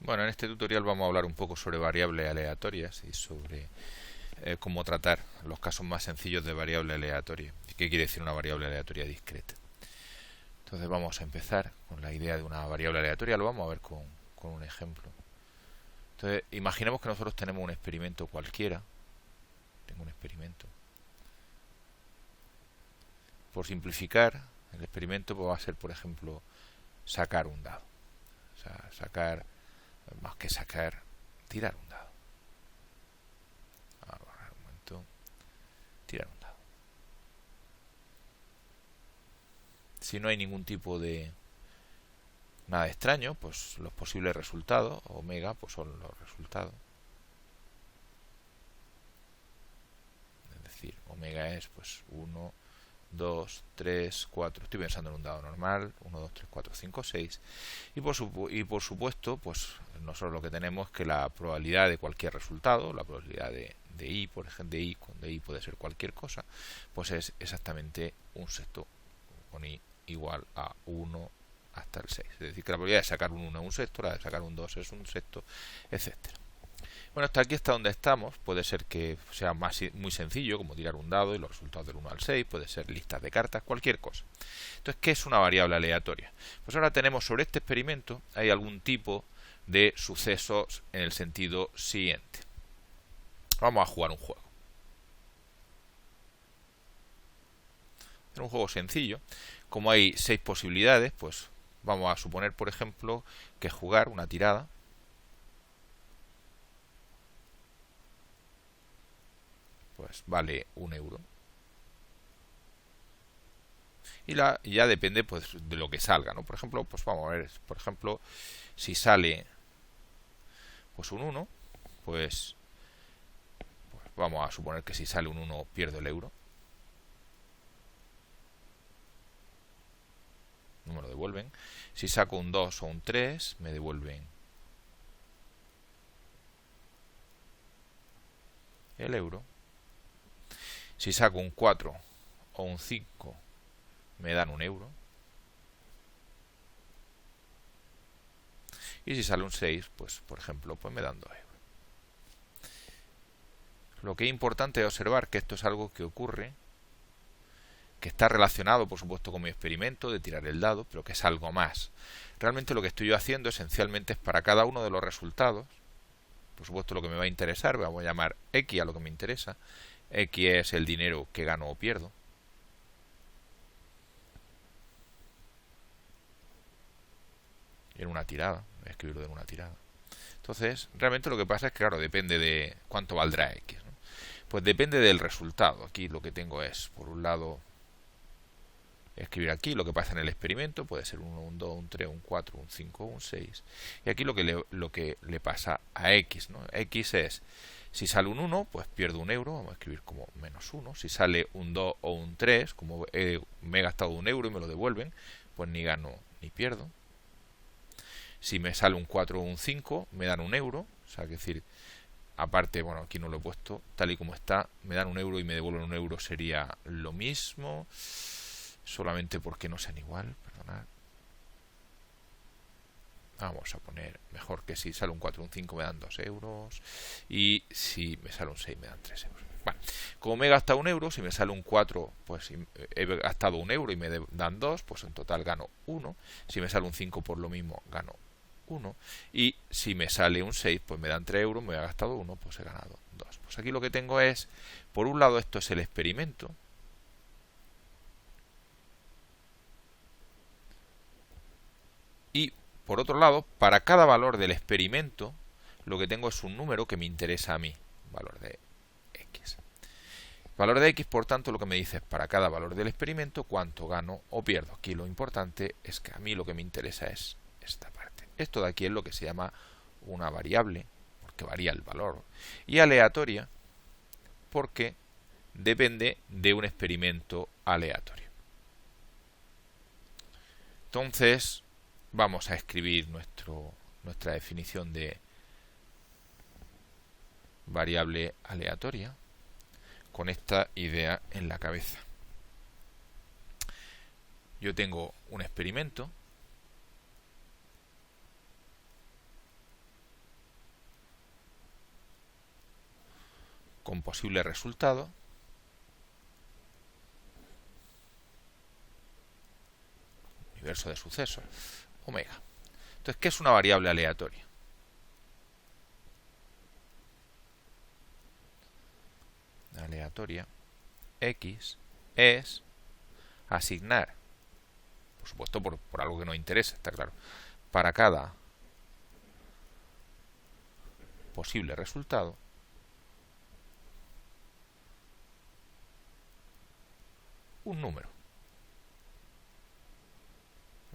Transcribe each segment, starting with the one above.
Bueno, en este tutorial vamos a hablar un poco sobre variables aleatorias y sobre cómo tratar los casos más sencillos de variable aleatoria. ¿Qué quiere decir una variable aleatoria discreta? Entonces vamos a empezar con la idea de una variable aleatoria, lo vamos a ver con un ejemplo. Entonces, imaginemos que nosotros tenemos un experimento cualquiera. Tengo un experimento. Por simplificar, el experimento pues, va a ser, por ejemplo, sacar un dado. O sea, sacar, más que sacar, tirar un dado. Vamos a borrar un momento. Tirar un dado. Si no hay ningún tipo de nada extraño, pues los posibles resultados, omega, pues son los resultados. Es decir, omega es pues 1, 2, 3, 4. Estoy pensando en un dado normal. 1, 2, 3, 4, 5, 6. Y por supuesto, pues nosotros lo que tenemos es que la probabilidad de cualquier resultado, la probabilidad de i, por ejemplo, de i puede ser cualquier cosa, pues es exactamente un sexto, con i igual a 1 hasta el 6. Es decir, que la probabilidad de sacar un 1 es un sexto, la de sacar un 2 es un sexto, etcétera. Bueno, hasta aquí, hasta donde estamos, puede ser que sea muy sencillo, como tirar un dado y los resultados del 1 al 6, puede ser listas de cartas, cualquier cosa. Entonces, ¿qué es una variable aleatoria? Pues ahora tenemos sobre este experimento, hay algún tipo de sucesos en el sentido siguiente. Vamos a jugar un juego. Es un juego sencillo. Como hay 6 posibilidades, pues vamos a suponer, por ejemplo, que jugar una tirada pues vale 1 euro. Y ya depende pues de lo que salga, ¿no? Por ejemplo, pues vamos a ver, por ejemplo, si sale pues un 1, pues vamos a suponer que si sale un 1 pierdo el euro. No me lo devuelven. Si saco un 2 o un 3, me devuelven el euro. Si saco un 4 o un 5, me dan 1 euro. Y si sale un 6, pues por ejemplo, pues me dan 2 euros. Lo que es importante es observar que esto es algo que ocurre, que está relacionado, por supuesto, con mi experimento de tirar el dado, pero que es algo más. Realmente lo que estoy yo haciendo esencialmente es para cada uno de los resultados, por supuesto lo que me va a interesar, vamos a llamar X a lo que me interesa. X es el dinero que gano o pierdo. En una tirada, voy a escribirlo en una tirada. Entonces, realmente lo que pasa es que, claro, depende de cuánto valdrá X, ¿no? Pues depende del resultado. Aquí lo que tengo es, por un lado, escribir aquí lo que pasa en el experimento, puede ser un 1, un 2, un 3, un 4, un 5, un 6. Y aquí lo que le pasa a X, ¿no? X es, si sale un 1, pues pierdo 1 euro, vamos a escribir como menos 1. Si sale un 2 o un 3, como me he gastado 1 euro y me lo devuelven, pues ni gano ni pierdo. Si me sale un 4 o un 5, me dan 1 euro, o sea, que decir, aparte, bueno, aquí no lo he puesto, tal y como está, me dan 1 euro y me devuelven 1 euro, sería lo mismo, solamente porque no sean igual, perdonad. Vamos a poner mejor que si sale un 4 o un 5 me dan 2 euros y si me sale un 6 me dan 3 euros. Bueno, como me he gastado 1 euro, si me sale un 4 pues he gastado 1 euro y me dan 2, pues en total gano 1. Si me sale un 5 por lo mismo gano 1. Y si me sale un 6 pues me dan 3 euros, me he gastado 1, pues he ganado 2. Pues aquí lo que tengo es, por un lado esto es el experimento, y por otro lado, para cada valor del experimento, lo que tengo es un número que me interesa a mí, valor de X. Valor de X, por tanto, lo que me dice es para cada valor del experimento cuánto gano o pierdo. Aquí lo importante es que a mí lo que me interesa es esta parte. Esto de aquí es lo que se llama una variable, porque varía el valor, y aleatoria, porque depende de un experimento aleatorio. Entonces, vamos a escribir nuestra definición de variable aleatoria con esta idea en la cabeza. Yo tengo un experimento con posible resultado universo de sucesos, omega. Entonces, ¿qué es una variable aleatoria? Aleatoria X es asignar, por supuesto por algo que nos interesa, está claro, para cada posible resultado un número.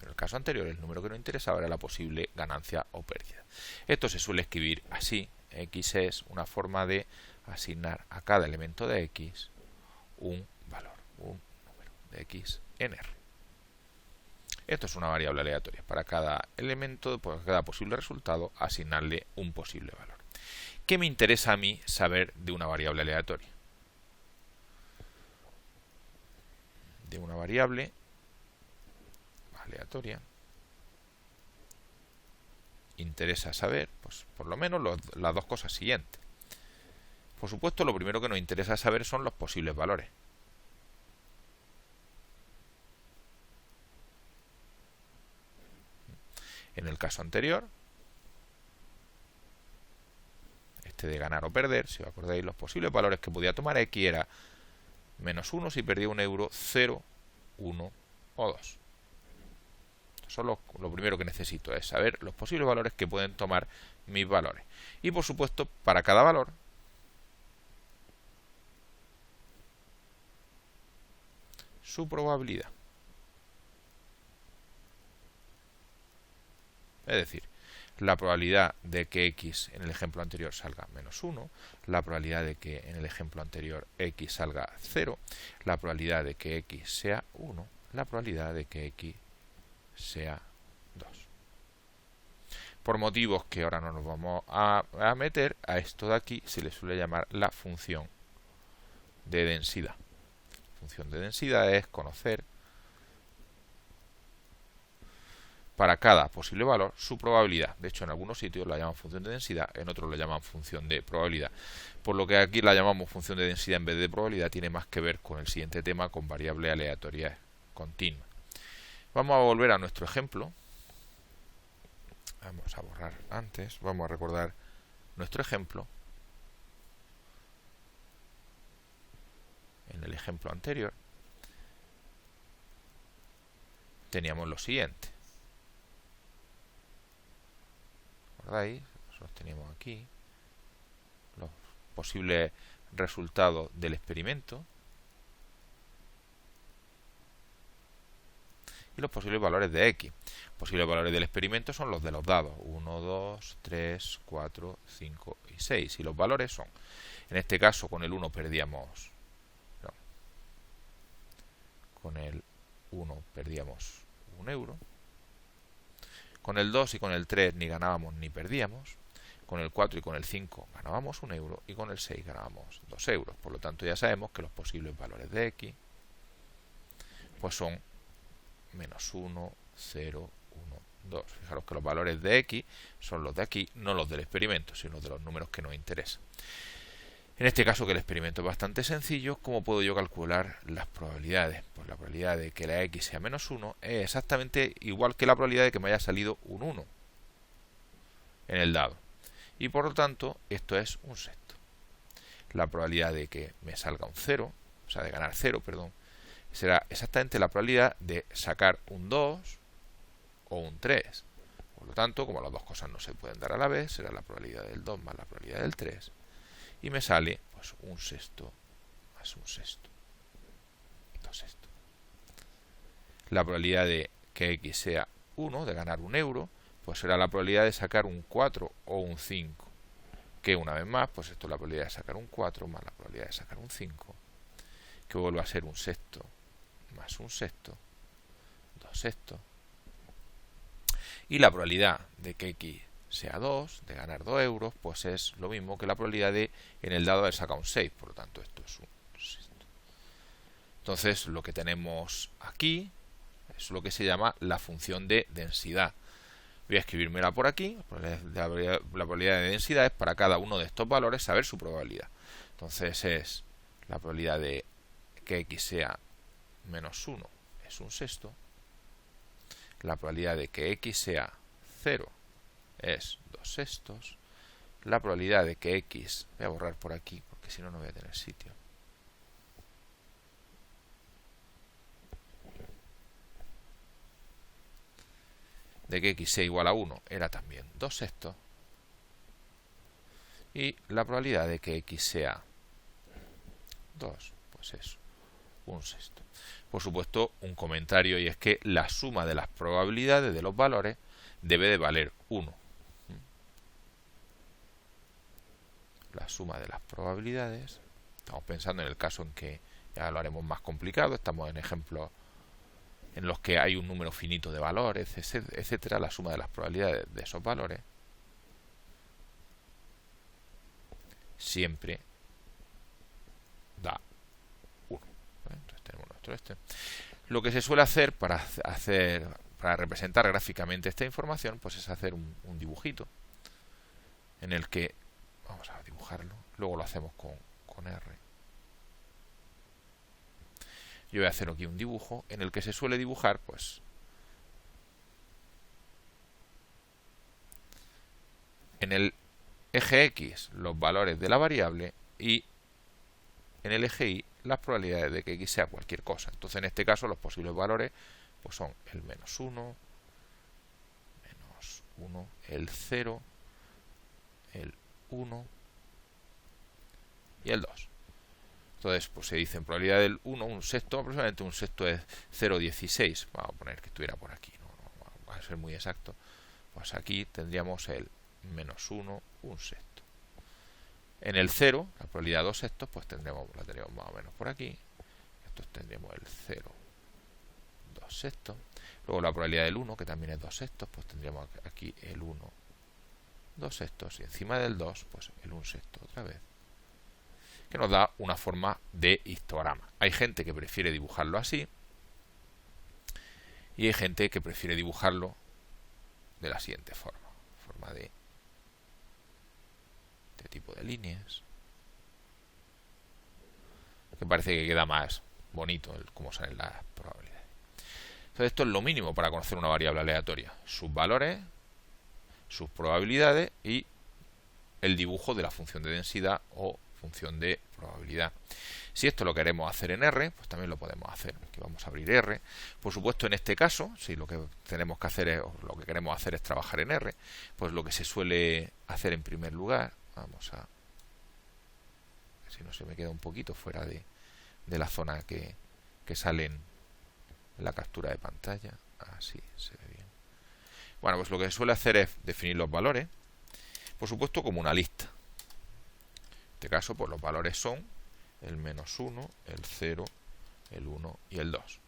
En el caso anterior, el número que nos interesaba era la posible ganancia o pérdida. Esto se suele escribir así. X es una forma de asignar a cada elemento de X un valor, un número de X en R. Esto es una variable aleatoria. Para cada elemento, para cada posible resultado, asignarle un posible valor. ¿Qué me interesa a mí saber de una variable aleatoria? De una variable aleatoria interesa saber, pues por lo menos las dos cosas siguientes. Por supuesto, lo primero que nos interesa saber son los posibles valores. En el caso anterior, este de ganar o perder, si os acordáis, los posibles valores que podía tomar X era -1 si perdía un euro, 0, 1 o 2. Solo lo primero que necesito es saber los posibles valores que pueden tomar mis valores. Y por supuesto, para cada valor, su probabilidad. Es decir, la probabilidad de que X en el ejemplo anterior salga -1, la probabilidad de que en el ejemplo anterior X salga 0, la probabilidad de que X sea 1, la probabilidad de que X sea 2. Por motivos que ahora no nos vamos a meter, a esto de aquí se le suele llamar la función de densidad. La función de densidad es conocer para cada posible valor su probabilidad. De hecho, en algunos sitios la llaman función de densidad, en otros la llaman función de probabilidad. Por lo que aquí la llamamos función de densidad en vez de probabilidad, tiene más que ver con el siguiente tema, con variable aleatoria continua. Vamos a volver a nuestro ejemplo. Vamos a borrar antes, vamos a recordar nuestro ejemplo. En el ejemplo anterior teníamos lo siguiente. ¿Recordáis? Nosotros teníamos aquí los posibles resultados del experimento y los posibles valores de X. Posibles valores del experimento son los de los dados 1, 2, 3, 4, 5 y 6. Y los valores son, en este caso con el 1 perdíamos, no, con el 1 perdíamos un euro. Con el 2 y con el 3 ni ganábamos ni perdíamos. Con el 4 y con el 5 ganábamos un euro. Y con el 6 ganábamos 2 euros. Por lo tanto, ya sabemos que los posibles valores de X pues son -1, 0, 1, 2. Fijaros que los valores de X son los de aquí, no los del experimento, sino de los números que nos interesan. En este caso, que el experimento es bastante sencillo, ¿cómo puedo yo calcular las probabilidades? Pues la probabilidad de que la X sea -1 es exactamente igual que la probabilidad de que me haya salido un 1 en el dado. Y por lo tanto, esto es un sexto. La probabilidad de que me salga un 0, o sea, de ganar 0, perdón, será exactamente la probabilidad de sacar un 2 o un 3. Por lo tanto, como las dos cosas no se pueden dar a la vez, será la probabilidad del 2 más la probabilidad del 3. Y me sale pues un sexto más un sexto. 2 sextos. La probabilidad de que X sea 1, de ganar un euro, pues será la probabilidad de sacar un 4 o un 5. Que una vez más, pues esto es la probabilidad de sacar un 4 más la probabilidad de sacar un 5. Que vuelve a ser un sexto más un sexto. 2 sextos. Y la probabilidad de que X sea 2, de ganar 2 euros, pues es lo mismo que la probabilidad de en el dado haber sacado un 6, por lo tanto esto es un sexto. Entonces lo que tenemos aquí es lo que se llama la función de densidad. Voy a escribírmela por aquí. La probabilidad de densidad es para cada uno de estos valores saber su probabilidad. Entonces es la probabilidad de que x sea menos 1 es un sexto. La probabilidad de que x sea 0 es 2 sextos. La probabilidad de que x, voy a borrar por aquí porque si no, no voy a tener sitio. De que x sea igual a 1 era también 2 sextos. Y la probabilidad de que x sea 2, pues es un sexto. Por supuesto, un comentario, y es que la suma de las probabilidades de los valores debe de valer 1. La suma de las probabilidades, estamos pensando en el caso en que ya lo haremos más complicado, estamos en ejemplos en los que hay un número finito de valores, etcétera. La suma de las probabilidades de esos valores siempre da 1. Entonces tenemos nuestro Lo que se suele hacer para representar gráficamente esta información, pues es hacer un dibujito en el que vamos a dibujarlo, luego lo hacemos con R. Yo voy a hacer aquí un dibujo en el que se suele dibujar, pues, en el eje X los valores de la variable y en el eje Y las probabilidades de que X sea cualquier cosa. Entonces, en este caso, los posibles valores pues son el menos 1, el 0, el 1 y el 2. Entonces, pues se dice en probabilidad del 1, un sexto, aproximadamente un sexto es 0,16. Vamos a poner que estuviera por aquí, no va a ser muy exacto. Pues aquí tendríamos el menos 1, un sexto. En el 0, la probabilidad de 2 sextos, pues la tendríamos más o menos por aquí. Estos tendríamos el 0, 2 sextos. Luego la probabilidad del 1, que también es 2 sextos, pues tendríamos aquí el 1, 2 sextos. Y encima del 2, pues el 1 sexto otra vez, que nos da una forma de histograma. Hay gente que prefiere dibujarlo así y hay gente que prefiere dibujarlo de la siguiente forma. Forma de tipo de líneas, que parece que queda más bonito el cómo salen las probabilidades. Entonces esto es lo mínimo para conocer una variable aleatoria: sus valores, sus probabilidades y el dibujo de la función de densidad o función de probabilidad. Si esto lo queremos hacer en R, pues también lo podemos hacer. Aquí vamos a abrir R. Por supuesto, en este caso, si lo que tenemos que hacer es, o lo que queremos hacer es trabajar en R, pues lo que se suele hacer en primer lugar, vamos a, si no se me queda un poquito fuera de la zona que sale en la captura de pantalla, así se ve bien. Bueno, pues lo que se suele hacer es definir los valores, por supuesto como una lista. En este caso, pues los valores son el menos 1, el 0, el 1 y el 2.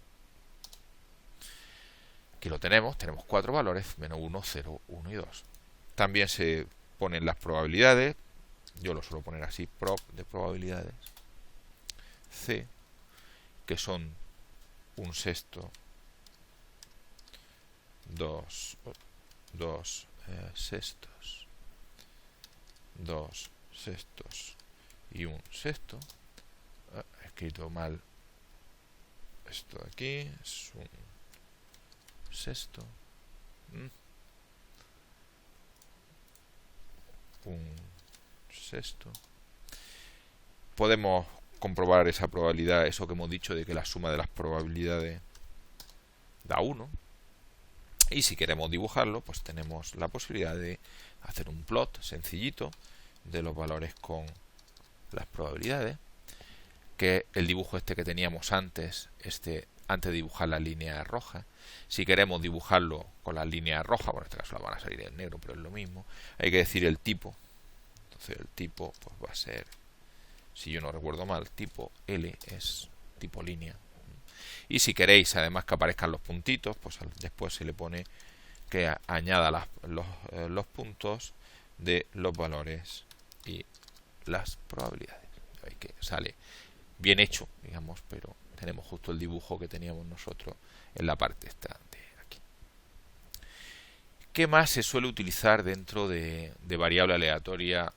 Aquí lo tenemos 4 valores, menos 1, 0, 1 y 2. También se ponen las probabilidades, yo lo suelo poner así, prop de probabilidades, C, que son un sexto, 2 sextos, 2 sextos y un sexto. He escrito mal esto de aquí, es un sexto, un sexto. Podemos comprobar esa probabilidad, eso que hemos dicho de que la suma de las probabilidades da 1. Y si queremos dibujarlo, pues tenemos la posibilidad de hacer un plot sencillito de los valores con las probabilidades, que el dibujo este que teníamos antes, antes de dibujar la línea roja. Si queremos dibujarlo con las líneas rojas, bueno, en este caso la van a salir en negro, pero es lo mismo, hay que decir el tipo. Entonces el tipo pues va a ser, si yo no recuerdo mal, tipo L, es tipo línea. Y si queréis además que aparezcan los puntitos, pues después se le pone que añada los puntos de los valores y las probabilidades. Veis que sale bien hecho, digamos, pero tenemos justo el dibujo que teníamos nosotros en la parte esta de aquí. ¿Qué más se suele utilizar dentro de variable aleatoria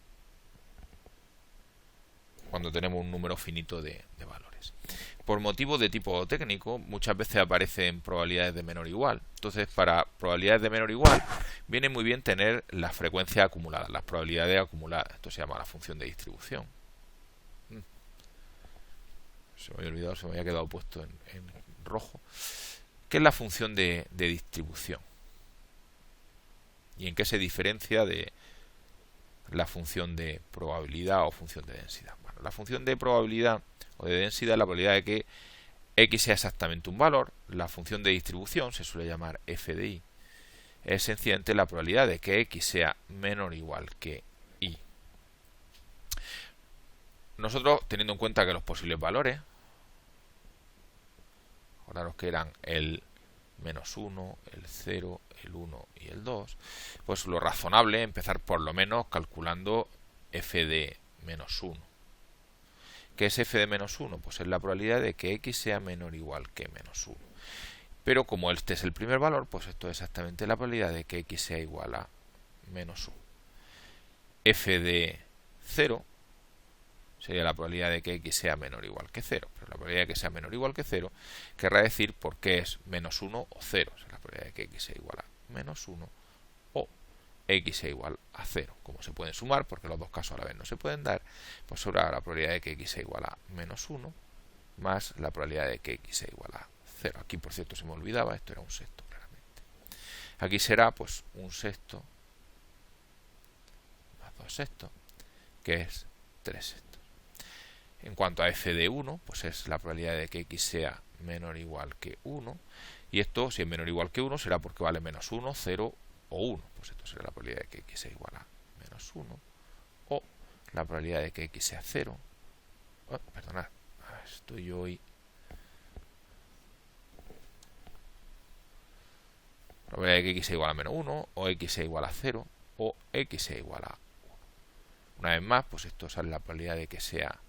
cuando tenemos un número finito de valores. Por motivos de tipo técnico, muchas veces aparecen probabilidades de menor o igual. Entonces, para probabilidades de menor o igual, viene muy bien tener las frecuencias acumuladas, las probabilidades acumuladas. Esto se llama la función de distribución. Se me había olvidado, se me había quedado puesto en rojo. ¿Qué es la función de distribución? ¿Y en qué se diferencia de la función de probabilidad o función de densidad? Bueno, la función de probabilidad o de densidad es la probabilidad de que x sea exactamente un valor. La función de distribución se suele llamar f de i. Es sencillamente la probabilidad de que x sea menor o igual que y. Nosotros, teniendo en cuenta que los posibles valores, acordaros que eran el -1, el 0, el 1 y el 2, pues lo razonable es empezar por lo menos calculando f de -1. ¿Qué es f de -1? Pues es la probabilidad de que x sea menor o igual que -1. Pero como este es el primer valor, pues esto es exactamente la probabilidad de que x sea igual a -1. F de 0 sería la probabilidad de que x sea menor o igual que 0. Pero la probabilidad de que sea menor o igual que 0 querrá decir por qué es -1 o 0. O sea, la probabilidad de que x sea igual a -1 o x sea igual a 0. Como se pueden sumar, porque los dos casos a la vez no se pueden dar, pues sobra la probabilidad de que x sea igual a -1 más la probabilidad de que x sea igual a 0. Aquí, por cierto, se me olvidaba, esto era un sexto, claramente. Aquí será, pues, un sexto más 2 sextos, que es 3 sextos. En cuanto a f de 1, pues es la probabilidad de que x sea menor o igual que 1. Y esto, si es menor o igual que 1, será porque vale -1, 0 o 1. Pues esto será la probabilidad de que x sea igual a -1. O la probabilidad de que x sea 0. Oh, perdonad, estoy yo hoy. La probabilidad de que x sea igual a -1, o x sea igual a 0, o x sea igual a 1. Una vez más, pues esto sale la probabilidad de que sea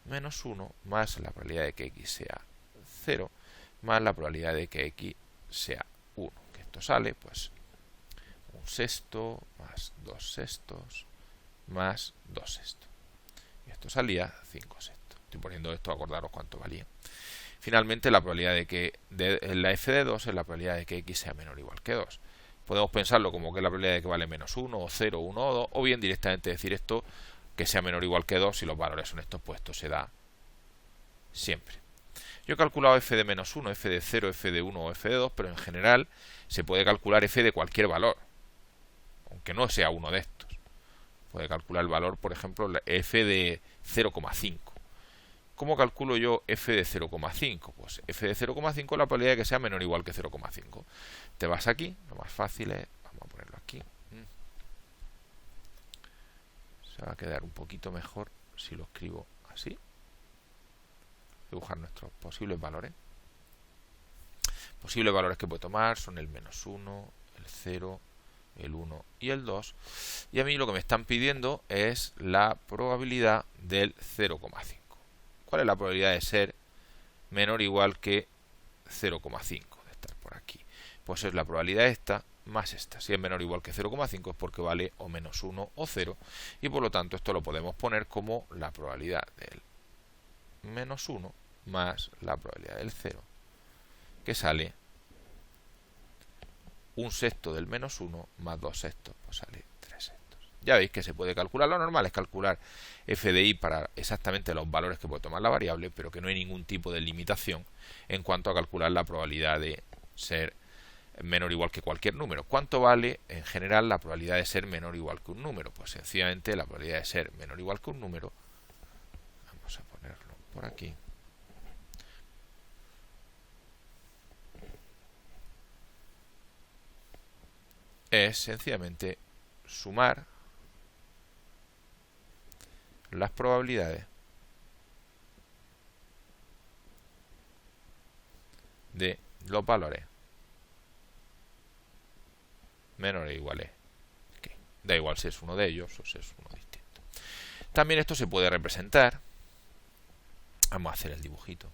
-1 más la probabilidad de que x sea 0 más la probabilidad de que x sea 1. Que esto sale, pues, un sexto más 2 sextos más 2 sextos. Y esto salía 5 sextos. Estoy poniendo esto, acordaros cuánto valía. Finalmente, la probabilidad de que la f de 2 es la probabilidad de que x sea menor o igual que 2. Podemos pensarlo como que es la probabilidad de que vale -1 o 0, 1 o 2, o bien directamente decir esto, que sea menor o igual que 2, si los valores son estos, pues esto se da siempre. Yo he calculado f de -1, f de 0, f de 1 o f de 2, pero en general se puede calcular f de cualquier valor, aunque no sea uno de estos. Puede calcular el valor, por ejemplo, f de 0,5. ¿Cómo calculo yo f de 0,5? Pues f de 0,5 es la probabilidad de que sea menor o igual que 0,5. Te vas aquí, lo más fácil es, vamos a ponerlo aquí. Se va a quedar un poquito mejor si lo escribo así. Dibujar nuestros posibles valores. Posibles valores que puedo tomar son el -1, el 0, el 1 y el 2. Y a mí lo que me están pidiendo es la probabilidad del 0,5. ¿Cuál es la probabilidad de ser menor o igual que 0,5? De estar por aquí. Pues es la probabilidad esta más esta. Si es menor o igual que 0,5 es porque vale o -1 o 0. Y por lo tanto esto lo podemos poner como la probabilidad del -1 más la probabilidad del 0. Que sale un sexto del -1 más 2 sextos. Pues sale 3 sextos. Ya veis que se puede calcular. Lo normal es calcular f de i para exactamente los valores que puede tomar la variable, pero que no hay ningún tipo de limitación en cuanto a calcular la probabilidad de ser menor o igual que cualquier número. ¿Cuánto vale en general la probabilidad de ser menor o igual que un número? Pues sencillamente la probabilidad de ser menor o igual que un número, vamos a ponerlo por aquí, es sencillamente sumar las probabilidades de los valores menores o iguales que. Da igual si es uno de ellos o si es uno distinto. También esto se puede representar. Vamos a hacer el dibujito.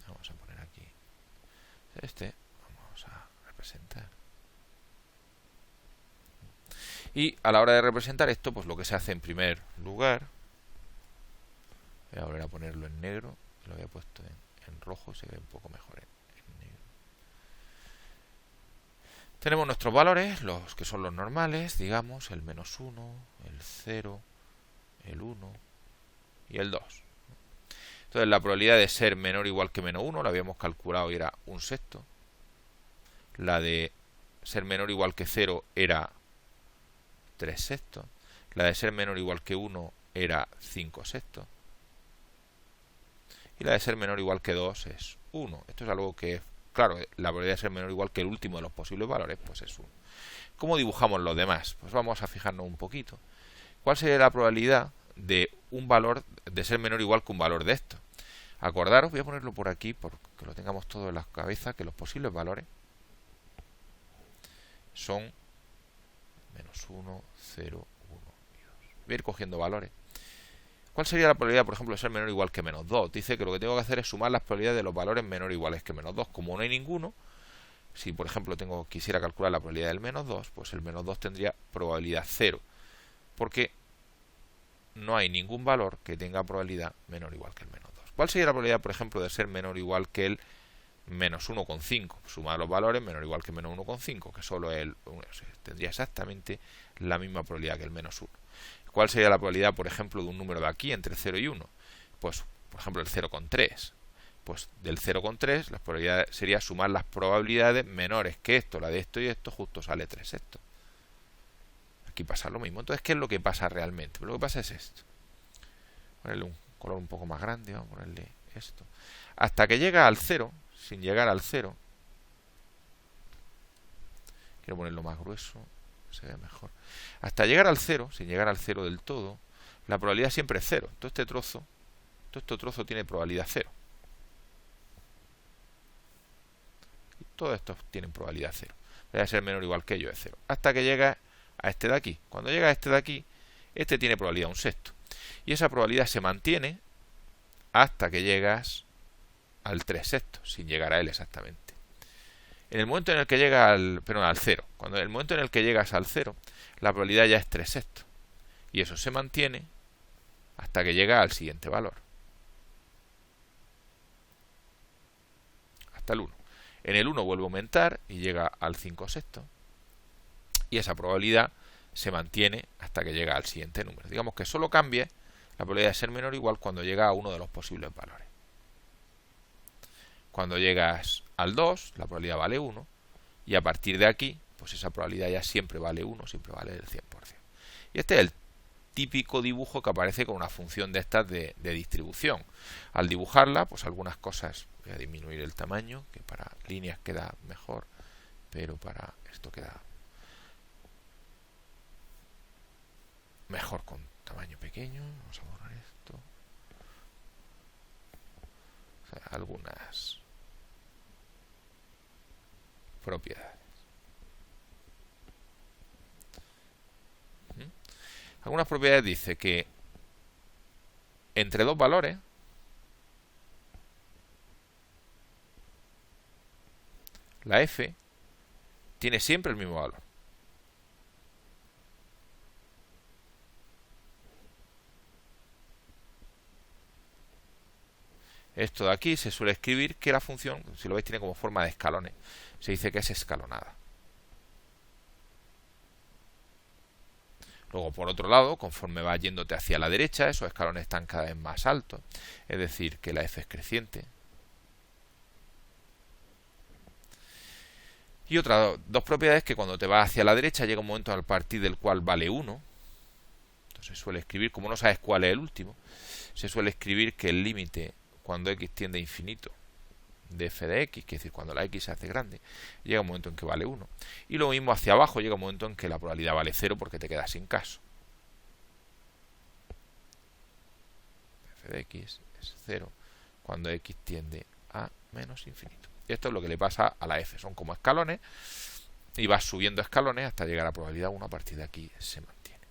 Vamos a poner aquí este. Vamos a representar. Y a la hora de representar esto, pues lo que se hace en primer lugar Voy a volver a ponerlo en negro. Lo había puesto en rojo, se ve un poco mejor en negro. Tenemos nuestros valores, los que son los normales, digamos, el -1, el 0, el 1 y el 2. Entonces la probabilidad de ser menor o igual que -1 la habíamos calculado y era 1/6. La de ser menor o igual que 0 era 3/6. La de ser menor o igual que 1 era 5/6. Y la de ser menor o igual que 2 es 1. Esto es algo que, claro, la probabilidad de ser menor o igual que el último de los posibles valores, pues es 1. ¿Cómo dibujamos los demás? Pues vamos a fijarnos un poquito. ¿Cuál sería la probabilidad de un valor de ser menor o igual que un valor de esto? Acordaros, voy a ponerlo por aquí, porque lo tengamos todo en la cabeza, que los posibles valores son -1, 0, 1 y 2. Voy a ir cogiendo valores. ¿Cuál sería la probabilidad, por ejemplo, de ser menor o igual que -2? Dice que lo que tengo que hacer es sumar las probabilidades de los valores menor o iguales que -2. Como no hay ninguno, si por ejemplo quisiera calcular la probabilidad del -2, pues el -2 tendría probabilidad 0. Porque no hay ningún valor que tenga probabilidad menor o igual que el -2. ¿Cuál sería la probabilidad, por ejemplo, de ser menor o igual que el -1,5? Sumar los valores menor o igual que -1,5, que solo tendría exactamente la misma probabilidad que el -1. ¿Cuál sería la probabilidad, por ejemplo, de un número de aquí entre 0 y 1? Pues, por ejemplo, el 0,3. Pues del 0,3 la probabilidad sería sumar las probabilidades menores que esto, la de esto y esto, justo sale 3/6. Aquí pasa lo mismo. Entonces, ¿qué es lo que pasa realmente? Pues lo que pasa es esto. Ponerle un color un poco más grande, vamos a ponerle esto. Hasta que llega al 0, sin llegar al 0, quiero ponerlo más grueso, se ve mejor. Hasta llegar al 0, sin llegar al 0 del todo, la probabilidad siempre es 0. Todo este trozo tiene probabilidad 0. Y todos estos tienen probabilidad 0. Debe ser menor o igual que ello es 0. Hasta que llega a este de aquí. Cuando llega a este de aquí, este tiene probabilidad 1/6. Y esa probabilidad se mantiene hasta que llegas al 3/6, sin llegar a él exactamente. En el momento en el que llega al 0, en el momento en el que llegas al 0, la probabilidad ya es 3/6. Y eso se mantiene hasta que llega al siguiente valor. Hasta el 1. En el 1 vuelve a aumentar y llega al 5/6. Y esa probabilidad se mantiene hasta que llega al siguiente número. Digamos que solo cambia la probabilidad de ser menor o igual cuando llega a uno de los posibles valores. Cuando llegas al 2, la probabilidad vale 1. Y a partir de aquí, pues esa probabilidad ya siempre vale 1, siempre vale el 100%. Y este es el típico dibujo que aparece con una función de estas de distribución. Al dibujarla, pues algunas cosas, voy a disminuir el tamaño, que para líneas queda mejor, pero para esto queda mejor con tamaño pequeño. Vamos a borrar esto. O sea, algunas propiedades. Algunas propiedades dice que entre dos valores la f tiene siempre el mismo valor. Esto de aquí se suele escribir que la función, si lo veis, tiene como forma de escalones. Se dice que es escalonada. Luego, por otro lado, conforme vas yéndote hacia la derecha, esos escalones están cada vez más altos. Es decir, que la f es creciente. Y otras dos propiedades que cuando te vas hacia la derecha llega un momento a partir del cual vale 1. Entonces se suele escribir, como no sabes cuál es el último, se suele escribir que el límite cuando x tiende a infinito de f de x, que es decir, cuando la x se hace grande, llega un momento en que vale 1. Y lo mismo hacia abajo, llega un momento en que la probabilidad vale 0 porque te quedas sin caso. F de x es 0 cuando x tiende a menos infinito. Y esto es lo que le pasa a la f. Son como escalones y vas subiendo escalones hasta llegar a probabilidad 1. A partir de aquí se mantiene.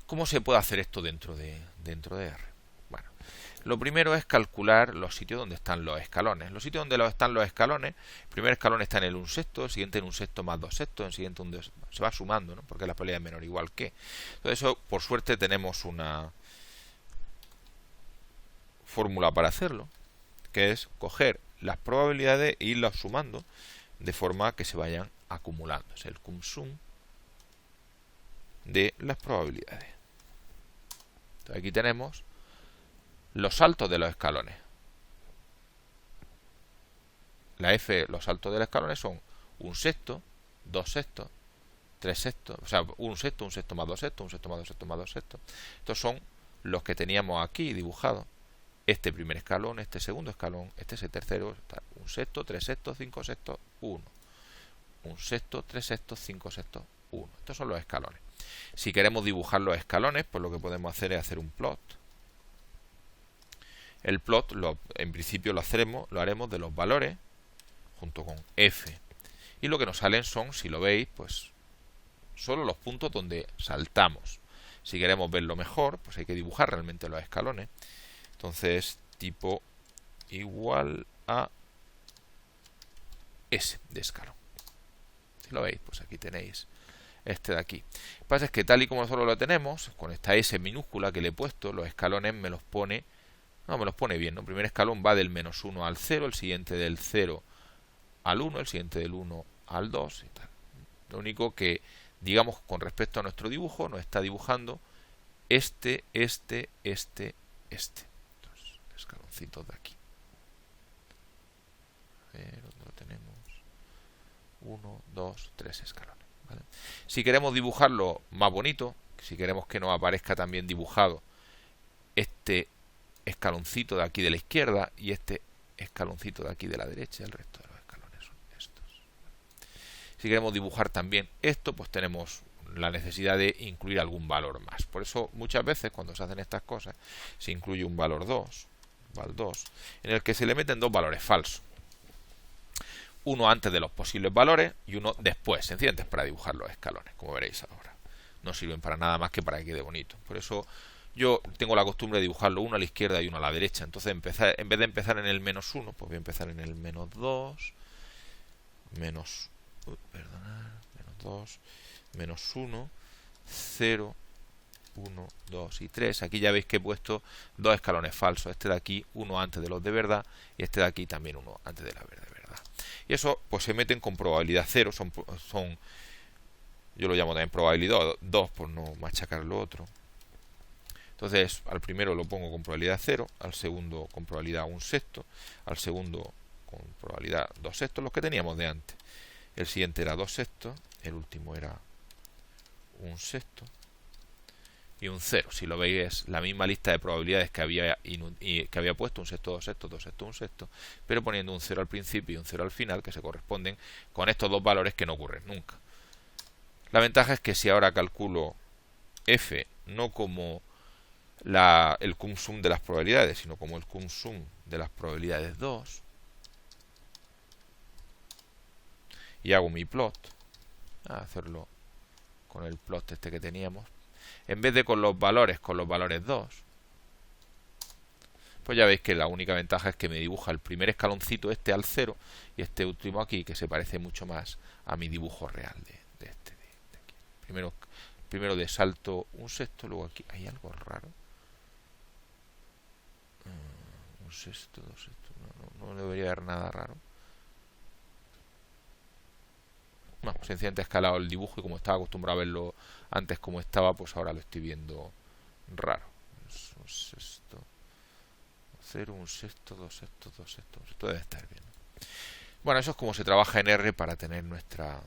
¿Cómo se puede hacer esto dentro de R? Bueno, lo primero es calcular los sitios donde están los escalones. Los sitios donde están los escalones, el primer escalón está en el 1/6, el siguiente en 1/6 más 2/6, el siguiente se va sumando, ¿no? Porque la probabilidad es menor o igual que. Entonces, eso, por suerte, tenemos fórmula para hacerlo, que es coger las probabilidades e irlas sumando de forma que se vayan acumulando. Es el cum sum de las probabilidades. Entonces aquí tenemos los saltos de los escalones. La f, los saltos de los escalones son un sexto, dos sextos, tres sextos, o sea, un sexto más dos sextos, un sexto más dos sextos más dos sextos. Estos son los que teníamos aquí dibujados. Este primer escalón, este segundo escalón, este es el tercero, un sexto, tres sextos, cinco sextos, uno. Un sexto, tres sextos, cinco sextos, uno. Estos son los escalones. Si queremos dibujar los escalones, pues lo que podemos hacer es hacer un plot. El plot, en principio lo haremos de los valores junto con f. Y lo que nos salen son, si lo veis, pues solo los puntos donde saltamos. Si queremos verlo mejor, pues hay que dibujar realmente los escalones. Entonces, tipo igual a S de escalón. Si lo veis, pues aquí tenéis este de aquí. Lo que pasa es que tal y como nosotros lo tenemos, con esta S minúscula que le he puesto, los escalones me los pone bien, ¿no? El primer escalón va del menos 1 al 0, el siguiente del 0 al 1, el siguiente del 1 al 2 y tal. Lo único que, digamos, con respecto a nuestro dibujo, nos está dibujando este. Entonces, escaloncitos de aquí. A ver, ¿dónde lo tenemos? 1, 2, 3 escalones. ¿Vale? Si queremos dibujarlo más bonito, si queremos que nos aparezca también dibujado este escaloncito de aquí de la izquierda y este escaloncito de aquí de la derecha, el resto de los escalones son estos. Si queremos dibujar también esto, pues tenemos la necesidad de incluir algún valor más. Por eso muchas veces cuando se hacen estas cosas se incluye un valor 2, val 2, en el que se le meten dos valores falsos. Uno antes de los posibles valores y uno después, sencillamente para dibujar los escalones, como veréis ahora. No sirven para nada más que para que quede bonito. Por eso yo tengo la costumbre de dibujarlo uno a la izquierda y uno a la derecha. Entonces en vez de empezar en el menos 1, pues voy a empezar en el menos 2, menos 2, menos 1, 0, 1, 2 y 3. Aquí ya veis que he puesto dos escalones falsos. Este de aquí, uno antes de los de verdad, y este de aquí también uno antes de la de verdad. Y eso pues se meten con probabilidad 0. Yo lo llamo también probabilidad 2 por no machacar lo otro. Entonces al primero lo pongo con probabilidad 0, al segundo con probabilidad 1 sexto, al segundo con probabilidad 2 sextos, los que teníamos de antes. El siguiente era 2 sextos, el último era 1 sexto y un 0. Si lo veis es la misma lista de probabilidades que había puesto, 1 sexto, 2 sextos, 2 sextos, 1 sexto, pero poniendo un 0 al principio y un 0 al final, que se corresponden con estos dos valores que no ocurren nunca. La ventaja es que si ahora calculo f no como el cum sum de las probabilidades, sino como el cum sum de las probabilidades 2, y hago mi plot, a hacerlo con el plot este que teníamos, en vez de con los valores 2, pues ya veis que la única ventaja es que me dibuja el primer escaloncito este al 0 y este último aquí que se parece mucho más a mi dibujo real de aquí. Primero de salto 1 sexto, luego aquí hay algo raro. 1 sexto, 2 sextos, no debería haber nada raro. No, sencillamente he escalado el dibujo y como estaba acostumbrado a verlo antes como estaba, pues ahora lo estoy viendo raro. 1 sexto, 0, 1 sexto, 2 sextos, 2 sextos. Esto debe estar bien. Bueno, eso es como se trabaja en R para tener nuestra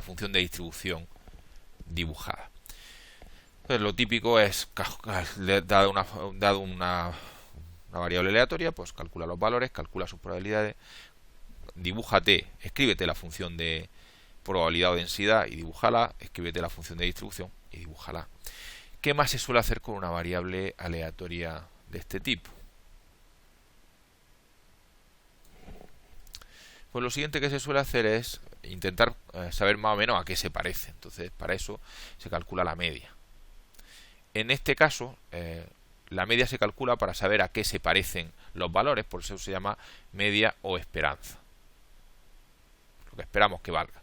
función de distribución dibujada. Entonces, lo típico es, dado una variable aleatoria, pues calcula los valores, calcula sus probabilidades, escríbete la función de probabilidad o densidad y dibújala, escríbete la función de distribución y dibújala. ¿Qué más se suele hacer con una variable aleatoria de este tipo? Pues lo siguiente que se suele hacer es intentar saber más o menos a qué se parece. Entonces, para eso se calcula la media. En este caso, la media se calcula para saber a qué se parecen los valores, por eso se llama media o esperanza. Lo que esperamos que valga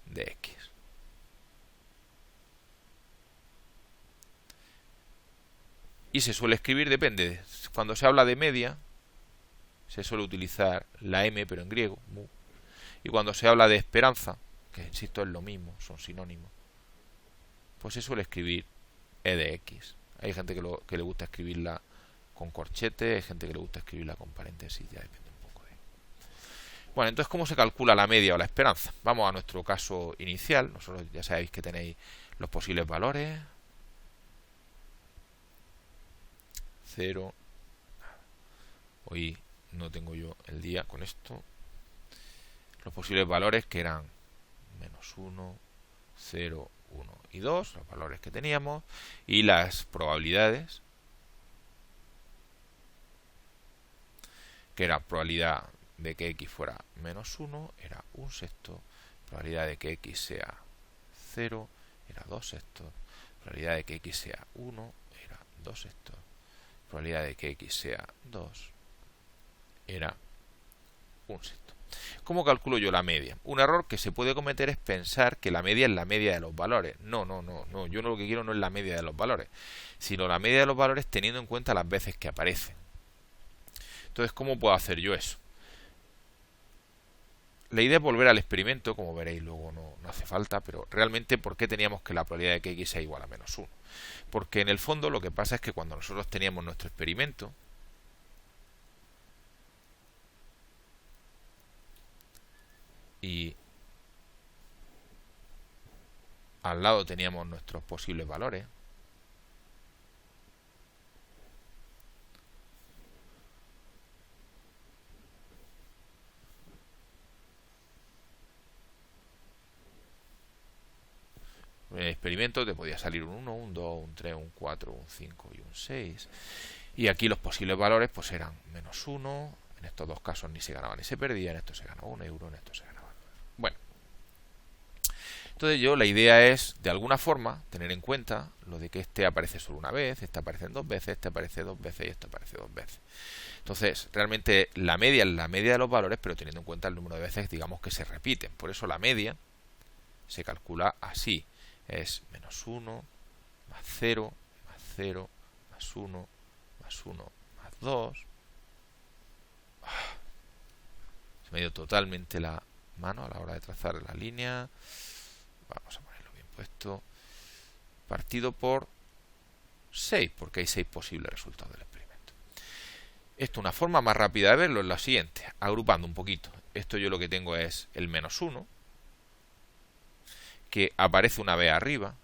de x. y se suele escribir, depende, cuando se habla de media se suele utilizar la M pero en griego, mu, y cuando se habla de esperanza, que insisto es lo mismo, son sinónimos, pues se suele escribir E de X. Hay gente que le gusta escribirla con corchete, hay gente que le gusta escribirla con paréntesis, ya depende un poco de... Bueno, entonces, ¿cómo se calcula la media o la esperanza? Vamos a nuestro caso inicial. Nosotros ya sabéis que tenéis los posibles valores. 0. Hoy no tengo yo el día con esto. Los posibles valores que eran menos 1, 0, 1 y 2, los valores que teníamos, y las probabilidades, que era probabilidad de que x fuera menos 1, era 1/6, probabilidad de que x sea 0, era 2/6, probabilidad de que x sea 1, era 2/6, probabilidad de que x sea 2, era 1/6. ¿Cómo calculo yo la media? Un error que se puede cometer es pensar que la media es la media de los valores. No. Yo lo que quiero no es la media de los valores, sino la media de los valores teniendo en cuenta las veces que aparecen. Entonces, ¿cómo puedo hacer yo eso? La idea es volver al experimento, como veréis luego no hace falta, pero realmente ¿por qué teníamos que la probabilidad de que x sea igual a menos 1? Porque en el fondo lo que pasa es que cuando nosotros teníamos nuestro experimento, y al lado teníamos nuestros posibles valores, en el experimento te podía salir un 1, un 2, un 3, un 4, un 5 y un 6. Y aquí los posibles valores pues eran menos 1. En estos dos casos ni se ganaba ni se perdía. En esto se ganaba 1 euro, en esto se ganaba 1 euro. Bueno, entonces la idea es de alguna forma tener en cuenta lo de que este aparece solo una vez, este aparece dos veces, este aparece dos veces y este aparece dos veces. Entonces, realmente la media es la media de los valores, pero teniendo en cuenta el número de veces, digamos, que se repiten. Por eso la media se calcula así. Es menos 1, más 0, más 0, más 1, más 1, más 2. Se me ha ido totalmente la mano a la hora de trazar la línea. Vamos a ponerlo bien puesto. Partido por 6, porque hay 6 posibles resultados del experimento. Esto, una forma más rápida de verlo es la siguiente, agrupando un poquito. Esto yo lo que tengo es el menos 1, que aparece una vez arriba,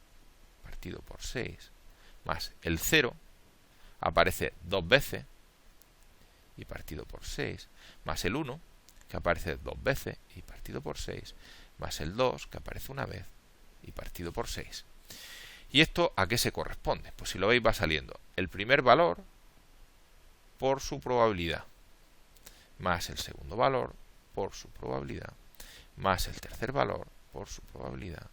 partido por 6, más el 0, aparece dos veces, y partido por 6, más el 1, que aparece dos veces, y partido por 6, más el 2, que aparece una vez, y partido por 6. ¿Y esto a qué se corresponde? Pues si lo veis va saliendo el primer valor por su probabilidad, más el segundo valor por su probabilidad, más el tercer valor por su probabilidad,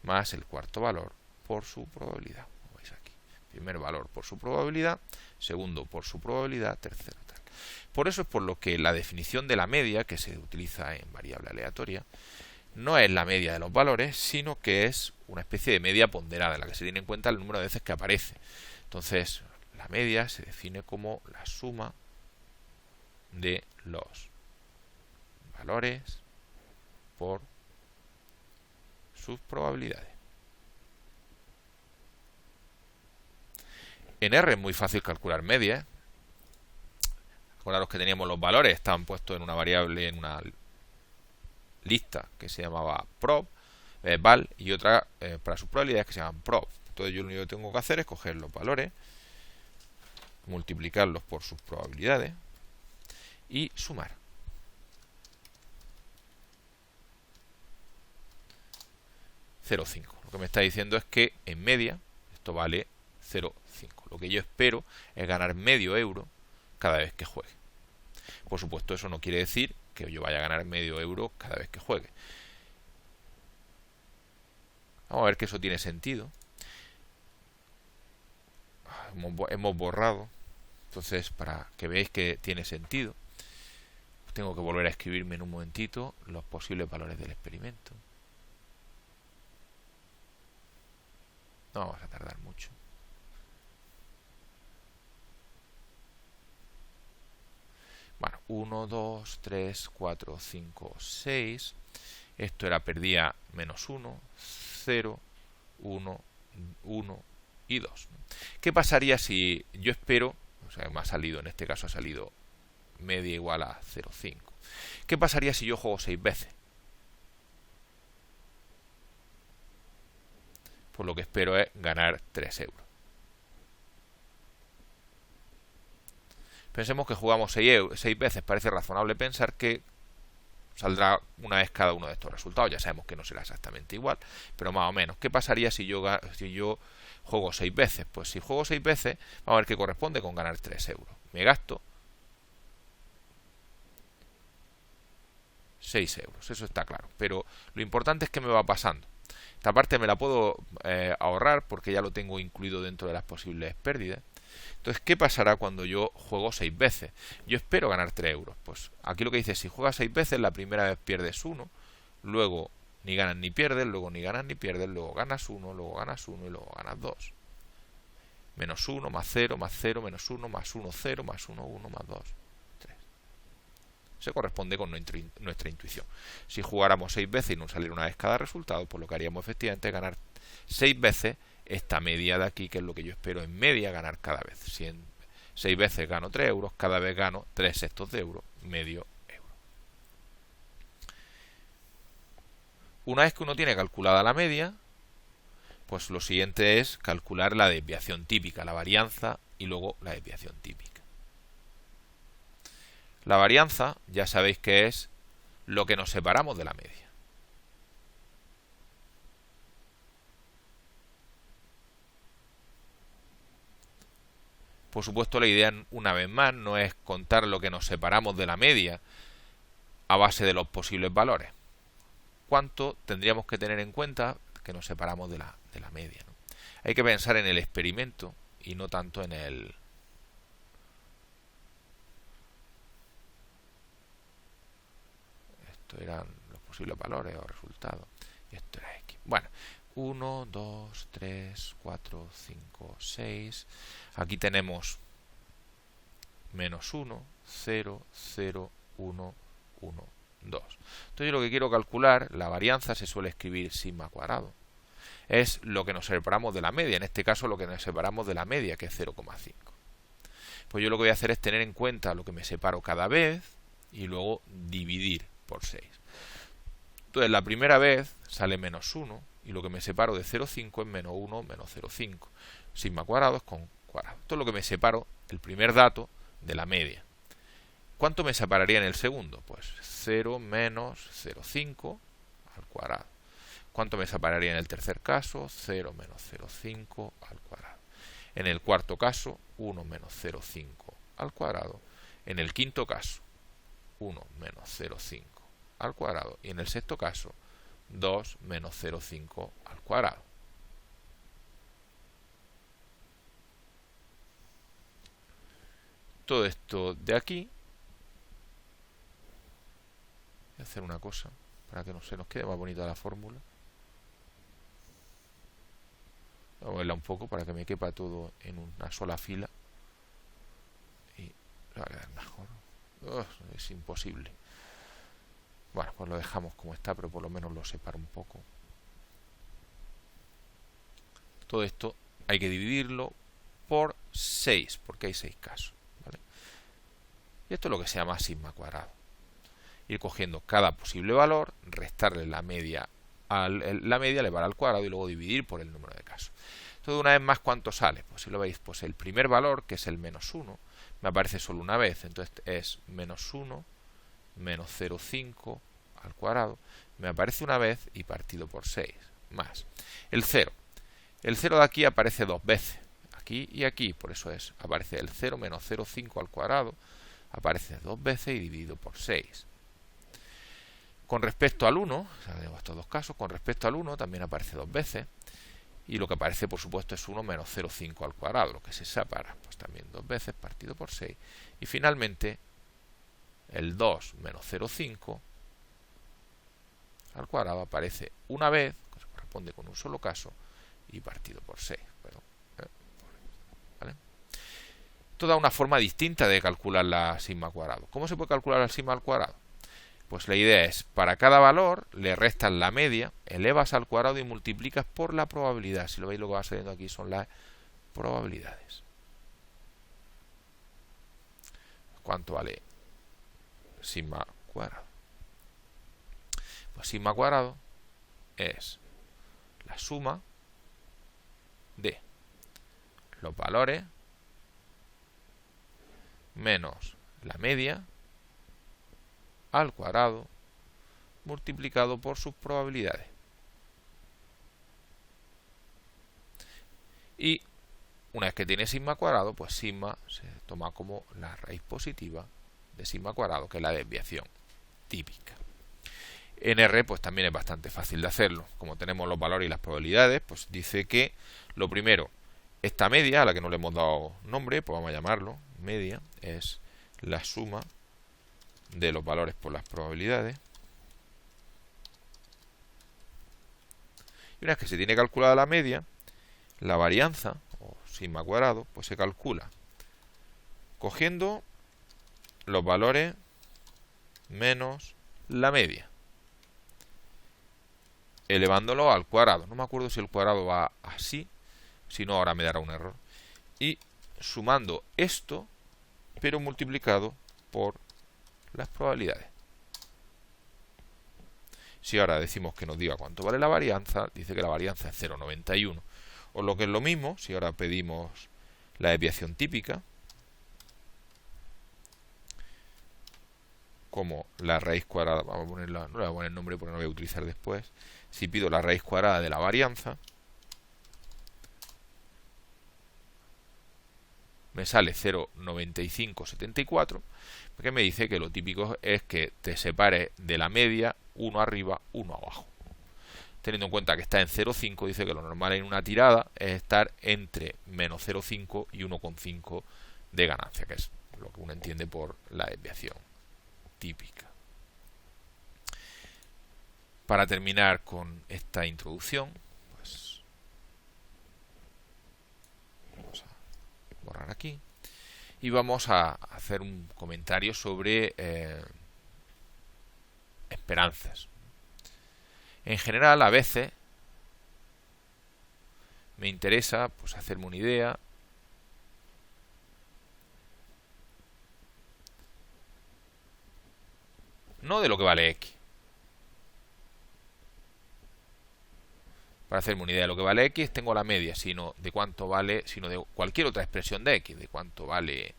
más el cuarto valor por su probabilidad. Como veis aquí, primer valor por su probabilidad, segundo por su probabilidad, tercero tal. Por eso es por lo que la definición de la media, que se utiliza en variable aleatoria, no es la media de los valores, sino que es una especie de media ponderada en la que se tiene en cuenta el número de veces que aparece. Entonces, la media se define como la suma de los valores por sus probabilidades. En R es muy fácil calcular media. Acordaros que teníamos los valores, estaban puestos en una variable, en una lista que se llamaba prob, val, y otra para sus probabilidades que se llaman prob. Entonces yo lo único que tengo que hacer es coger los valores, multiplicarlos por sus probabilidades y sumar. 0,5. Lo que me está diciendo es que en media esto vale 0,5. Lo que yo espero es ganar medio euro cada vez que juegue. Por supuesto, eso no quiere decir que yo vaya a ganar medio euro cada vez que juegue. Vamos a ver que eso tiene sentido. Hemos borrado. Entonces, para que veáis que tiene sentido, tengo que volver a escribirme en un momentito los posibles valores del experimento. No vamos a tardar mucho. Bueno, 1, 2, 3, 4, 5, 6. Esto era perdía menos 1, 0, 1, 1 y 2. ¿Qué pasaría si yo espero, o sea, me ha salido, en este caso ha salido media igual a 0,5? ¿Qué pasaría si yo juego 6 veces? Pues lo que espero es ganar 3 euros. Pensemos que jugamos 6 veces. Parece razonable pensar que saldrá una vez cada uno de estos resultados. Ya sabemos que no será exactamente igual, pero más o menos. ¿Qué pasaría si yo juego 6 veces? Pues si juego 6 veces, vamos a ver qué corresponde con ganar 3 euros. Me gasto 6 euros, eso está claro. Pero lo importante es que me va pasando. Esta parte me la puedo ahorrar porque ya lo tengo incluido dentro de las posibles pérdidas. Entonces, ¿qué pasará cuando yo juego 6 veces? Yo espero ganar 3 euros. Pues aquí lo que dice, si juegas 6 veces, la primera vez pierdes 1, luego ni ganas ni pierdes, luego ni ganas ni pierdes, luego ganas 1, luego ganas 1 y luego ganas 2. Menos 1, más 0, más 0, menos 1, más 1, 0, más 1, 1, más 2, 3. Se corresponde con nuestra intuición. Si jugáramos 6 veces y nos saliera una vez cada resultado, pues lo que haríamos efectivamente es ganar 6 veces esta media de aquí, que es lo que yo espero en media ganar cada vez. Si en 6 veces gano 3 euros, cada vez gano 3 sextos de euro, medio euro. Una vez que uno tiene calculada la media, pues lo siguiente es calcular la desviación típica, la varianza y luego la desviación típica. La varianza ya sabéis que es lo que nos separamos de la media. Por supuesto, la idea, una vez más, no es contar lo que nos separamos de la media a base de los posibles valores. ¿Cuánto tendríamos que tener en cuenta que nos separamos de la media? ¿No? Hay que pensar en el experimento y no tanto en el... Esto eran los posibles valores o resultados. Y esto era X. Bueno, 1, 2, 3, 4, 5, 6. Aquí tenemos menos 1, 0, 0, 1, 1, 2. Entonces yo lo que quiero calcular, la varianza se suele escribir sigma cuadrado. Es lo que nos separamos de la media, en este caso lo que nos separamos de la media, que es 0,5. Pues yo lo que voy a hacer es tener en cuenta lo que me separo cada vez y luego dividir por 6. Entonces la primera vez sale menos 1 y lo que me separo de 0,5 es menos 1 menos 0,5. Sigma cuadrado es con cuadrado. Esto es lo que me separo, el primer dato, de la media. ¿Cuánto me separaría en el segundo? Pues 0 menos 0,5 al cuadrado. ¿Cuánto me separaría en el tercer caso? 0 menos 0,5 al cuadrado. En el cuarto caso, 1 menos 0,5 al cuadrado. En el quinto caso, 1 menos 0,5 al cuadrado. Y en el sexto caso, 2 menos 0,5 al cuadrado. Todo esto de aquí, voy a hacer una cosa para que no se nos quede más bonita la fórmula. Voy a moverla un poco para que me quepa todo en una sola fila y va a quedar mejor. Es imposible. Bueno, pues lo dejamos como está, pero por lo menos lo separo un poco. Todo esto hay que dividirlo por 6, porque hay 6 casos. ¿Vale? Y esto es lo que se llama sigma cuadrado. Ir cogiendo cada posible valor, restarle la media elevar al cuadrado y luego dividir por el número de casos. Entonces, una vez más, ¿cuánto sale? Pues si lo veis, pues el primer valor, que es el menos 1, me aparece solo una vez. Entonces es menos 1 menos 0,5 al cuadrado. Me aparece una vez y partido por 6. Más el 0. El 0 de aquí aparece dos veces. Aquí y aquí. Por eso aparece el 0 menos 0,5 al cuadrado. Aparece dos veces y dividido por 6. Con respecto al 1, tenemos estos dos casos, con respecto al 1 también aparece dos veces. Y lo que aparece, por supuesto, es 1 menos 0,5 al cuadrado. Lo que se separa, pues también dos veces partido por 6. Y finalmente, el 2 menos 0,5 al cuadrado aparece una vez, que se corresponde con un solo caso, y partido por 6. ¿Vale? Esto da una forma distinta de calcular la sigma al cuadrado. ¿Cómo se puede calcular la sigma al cuadrado? Pues la idea es, para cada valor le restas la media, elevas al cuadrado y multiplicas por la probabilidad. Si lo veis, lo que va saliendo aquí son las probabilidades. ¿Cuánto vale sigma cuadrado? Pues sigma cuadrado es la suma de los valores menos la media al cuadrado multiplicado por sus probabilidades. Y una vez que tiene sigma cuadrado, pues sigma se toma como la raíz positiva de sigma cuadrado, que es la desviación típica. En R pues también es bastante fácil de hacerlo. Como tenemos los valores y las probabilidades, pues dice que lo primero, esta media, a la que no le hemos dado nombre, pues vamos a llamarlo media, es la suma de los valores por las probabilidades. Y una vez que se tiene calculada la media, la varianza, o sigma cuadrado, pues se calcula cogiendo los valores menos la media, elevándolo al cuadrado. No me acuerdo si el cuadrado va así, si no ahora me dará un error. Y sumando esto, pero multiplicado por las probabilidades. Si ahora decimos que nos diga cuánto vale la varianza, dice que la varianza es 0,91. O lo que es lo mismo, si ahora pedimos la desviación típica, como la raíz cuadrada, vamos a ponerla, no le voy a poner nombre porque no lo voy a utilizar después. Si pido la raíz cuadrada de la varianza, me sale 0,9574, que me dice que lo típico es que te separes de la media uno arriba, uno abajo. Teniendo en cuenta que está en 0,5, dice que lo normal en una tirada es estar entre menos 0,5 y 1,5 de ganancia, que es lo que uno entiende por la desviación típica. Para terminar con esta introducción, pues vamos a borrar aquí y vamos a hacer un comentario sobre esperanzas. En general, a veces me interesa pues hacerme una idea no de lo que vale X. Para hacerme una idea de lo que vale X, tengo la media, sino de cuánto vale, sino de cualquier otra expresión de X, de cuánto vale,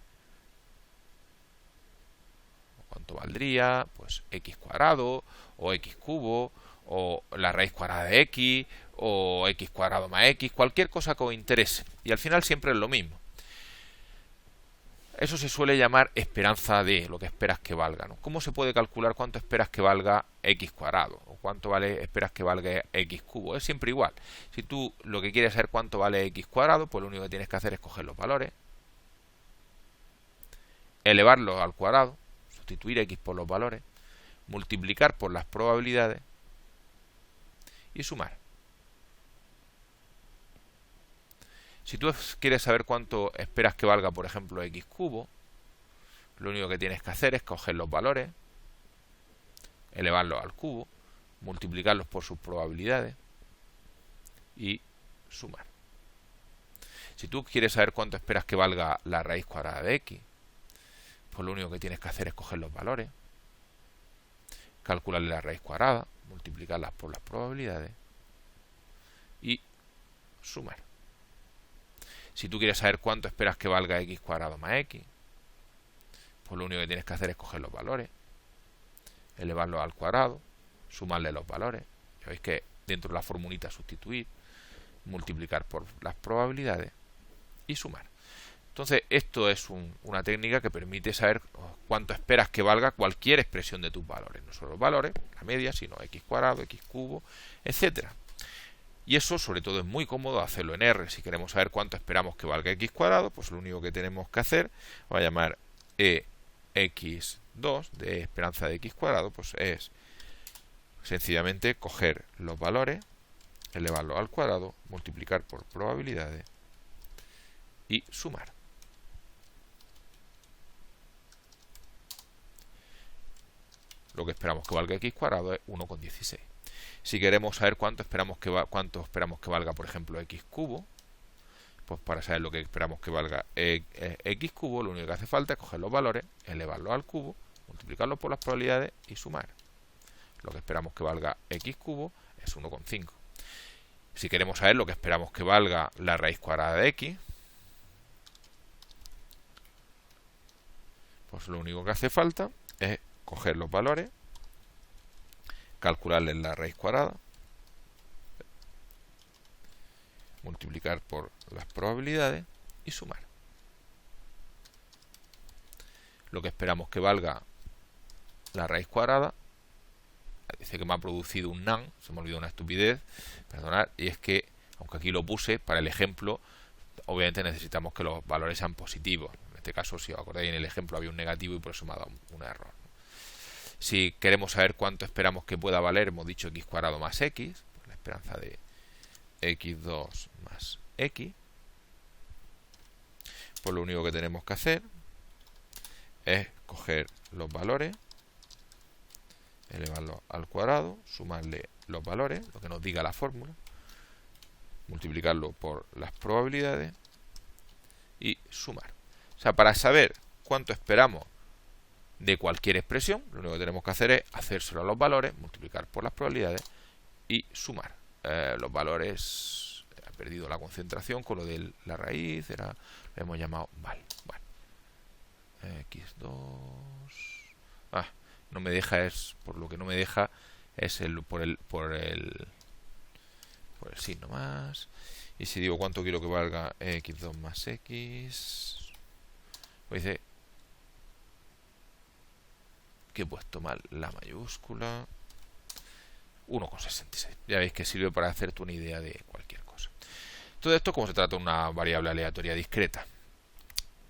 cuánto valdría, pues X cuadrado, o X cubo, o la raíz cuadrada de X, o X cuadrado más X, cualquier cosa que os interese. Y al final siempre es lo mismo. Eso se suele llamar esperanza de lo que esperas que valga, ¿no? ¿Cómo se puede calcular cuánto esperas que valga X cuadrado? ¿O cuánto esperas que valga X cubo? Es siempre igual. Si tú lo que quieres saber cuánto vale X cuadrado, pues lo único que tienes que hacer es coger los valores, elevarlos al cuadrado, sustituir X por los valores, multiplicar por las probabilidades y sumar. Si tú quieres saber cuánto esperas que valga, por ejemplo, X cubo, lo único que tienes que hacer es coger los valores, elevarlos al cubo, multiplicarlos por sus probabilidades y sumar. Si tú quieres saber cuánto esperas que valga la raíz cuadrada de X, pues lo único que tienes que hacer es coger los valores, calcularle la raíz cuadrada, multiplicarlas por las probabilidades y sumar. Si tú quieres saber cuánto esperas que valga X cuadrado más X, pues lo único que tienes que hacer es coger los valores, elevarlos al cuadrado, sumarle los valores. Ya veis que dentro de la formulita sustituir, multiplicar por las probabilidades y sumar. Entonces, esto es una técnica que permite saber cuánto esperas que valga cualquier expresión de tus valores. No solo los valores, la media, sino X cuadrado, X cubo, etcétera. Y eso, sobre todo, es muy cómodo hacerlo en R. Si queremos saber cuánto esperamos que valga X cuadrado, pues lo único que tenemos que hacer, voy a llamar EX2 de esperanza de X cuadrado, pues es sencillamente coger los valores, elevarlos al cuadrado, multiplicar por probabilidades y sumar. lo que esperamos que valga x cuadrado es 1,16. Si queremos saber cuánto esperamos que valga, por ejemplo, x cubo, pues para saber lo que esperamos que valga x cubo, lo único que hace falta es coger los valores, elevarlos al cubo, multiplicarlos por las probabilidades y sumar. Lo que esperamos que valga x cubo es 1,5. Si queremos saber lo que esperamos que valga la raíz cuadrada de x, pues lo único que hace falta es coger los valores, calcularles la raíz cuadrada, multiplicar por las probabilidades y sumar. Lo que esperamos que valga la raíz cuadrada, dice que me ha producido un nan, se me olvidó una estupidez, perdonad, y es que, aunque aquí lo puse, para el ejemplo, obviamente necesitamos que los valores sean positivos. En este caso, si os acordáis, en el ejemplo había un negativo y por eso me ha dado un error. Si queremos saber cuánto esperamos que pueda valer, hemos dicho x cuadrado más x, pues la esperanza de x2 más x, pues lo único que tenemos que hacer es coger los valores, elevarlos al cuadrado, sumarle los valores, lo que nos diga la fórmula, multiplicarlo por las probabilidades y sumar. O sea, para saber cuánto esperamos de cualquier expresión, lo único que tenemos que hacer es hacérselo a los valores, multiplicar por las probabilidades y sumar. Los valores, he perdido la concentración con lo de la raíz, lo hemos llamado val. Bueno, x2, no me deja, es por lo que no me deja es por el signo más. Y si digo cuánto quiero que valga x2 más x, pues dice que he puesto mal la mayúscula, 1,66. Ya veis que sirve para hacerte una idea de cualquier cosa. Todo esto como se trata de una variable aleatoria discreta.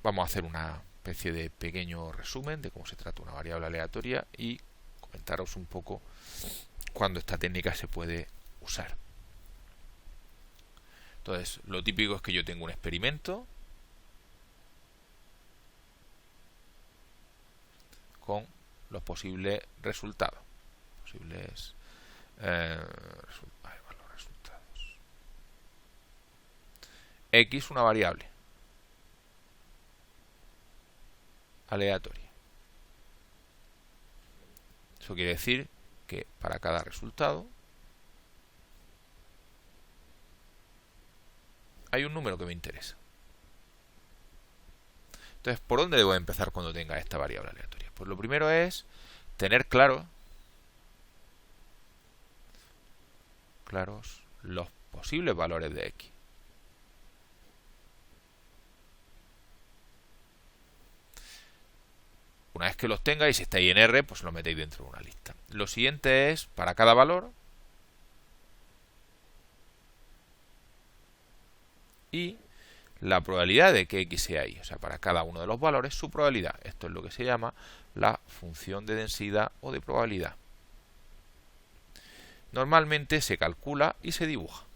Vamos a hacer una especie de pequeño resumen de cómo se trata una variable aleatoria y comentaros un poco cuándo esta técnica se puede usar. Entonces, lo típico es que yo tengo un experimento con los posibles resultados. Los resultados. X, una variable aleatoria. Eso quiere decir que para cada resultado hay un número que me interesa. Entonces, ¿por dónde debo empezar cuando tenga esta variable aleatoria? Pues lo primero es tener claros los posibles valores de x. Una vez que los tengáis, si estáis en R, pues lo metéis dentro de una lista. Lo siguiente es, para cada valor, y la probabilidad de que x sea y. O sea, para cada uno de los valores, su probabilidad. Esto es lo que se llama la función de densidad o de probabilidad. Normalmente se calcula y se dibuja.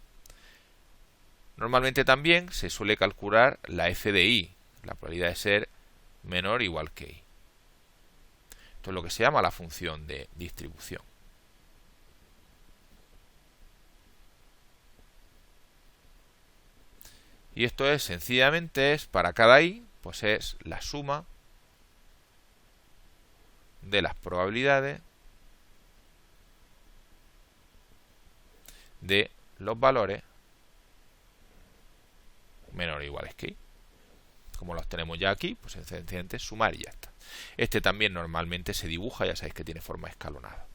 Normalmente también se suele calcular la f de y, la probabilidad de ser menor o igual que y. Esto es lo que se llama la función de distribución. Y esto es, sencillamente, para cada i, pues es la suma de las probabilidades de los valores menor o iguales que i. Como los tenemos ya aquí, pues es sencillamente sumar y ya está. Este también normalmente se dibuja, ya sabéis que tiene forma escalonada.